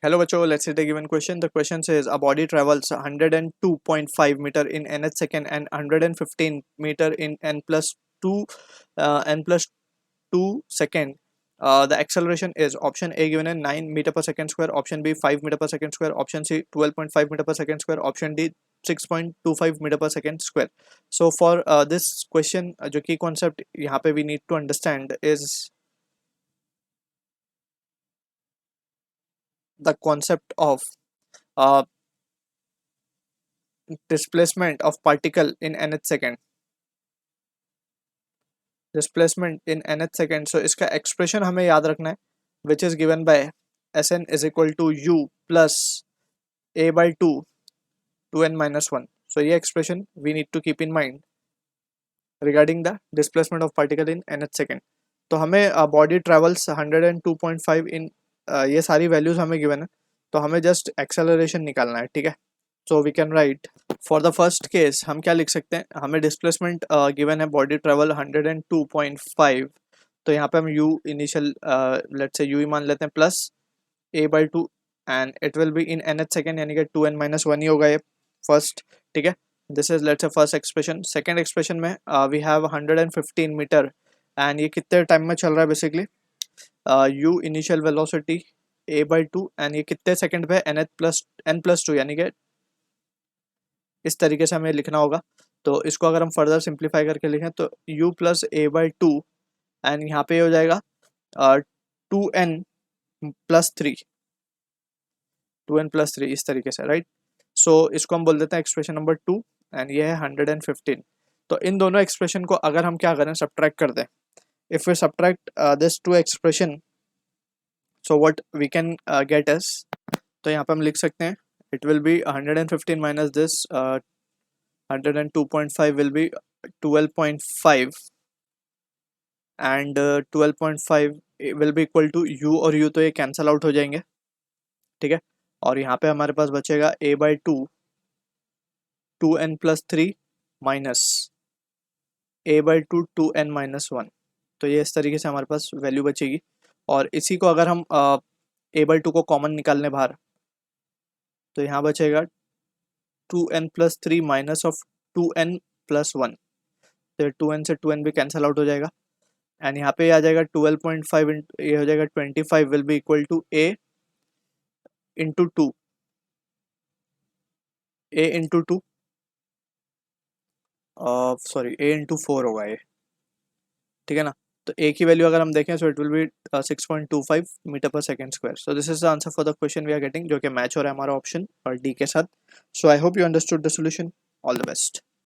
Hello बच्चों, let's see the given question. The question says a body travels 102.5 meter in nth second and 115 meter in n plus 2 n plus 2 second. The acceleration is option A given in 9 meter per second square, option B 5 meter per second square, option C 12.5 meter per second square, option D 6.25 meter per second square. So for this question, जो key concept यहाँ पे we need to understand is the concept of uh, displacement of particle in nth second. Displacement in nth second. So इसका expression हमें याद रखना है, which is given by Sn is equal to u plus a by 2 2n minus 1. So ये expression we need to keep in mind regarding the displacement of particle in nth second. तो हमें body travels 102.5 in ये सारी values हमें given है, तो हमें just acceleration निकालना है, ठीक है. So we can write for the first case हम क्या लिख सकते हैं, हमें displacement given है body travel 102.5, तो यहाँ पे हम u initial let's say u ही मान लेते हैं plus a by 2 and it will be in nth second यानी कि 2n minus 1 ही होगा ये first, ठीक है. This is let's say first expression. Second expression में we have 115 meter and ये कितने टाइम में चल रहा है basically u initial velocity a by 2 and ये कितने सेकंड पे n plus 2 यानी कि इस तरीके से हमें लिखना होगा. तो इसको अगर हम फर्दर सिंप्लीफाई करके लिखें तो u plus A by 2 and यहाँ पे हो जाएगा 2n प्लस 3 इस तरीके से, राइट. सो इसको हम बोल देते हैं एक्सप्रेशन नंबर 2 एंड ये है 115. तो इन दोनों एक्सप्रेशन को अगर हम क्या करें, सब्ट्रैक्ट कर दें. If we subtract this to expression, so what we can get is, तो यहाँ पे हम लिख सकते हैं it will be 115 minus this 102.5 will be 12.5 and 12.5 will be equal to u और u तो ये कैंसल आउट हो जाएंगे, ठीक है. और यहाँ पे हमारे पास बचेगा a by 2 2n plus 3 minus a by 2 2n minus 1. तो ये इस तरीके से हमारे पास वैल्यू बचेगी. और इसी को अगर हम a by 2 को कॉमन निकालने बाहर, तो यहाँ बचेगा 2n plus 3 minus of 2n plus 1. तो 2n से 2n भी कैंसिल आउट हो जाएगा एंड यहाँ पे आ जाएगा 12.5 ये हो जाएगा 25 will be equal to a into 2 a into 2 sorry a into 4 होगा ये, ठीक है ना. तो a की वैल्यू अगर हम देखें so it will be 6.25 metre per second square. So this is the answer for the question we are getting, जो कि मैच हो रहा है हमारा ऑप्शन और डी के साथ. So I hope you understood the solution. All the best.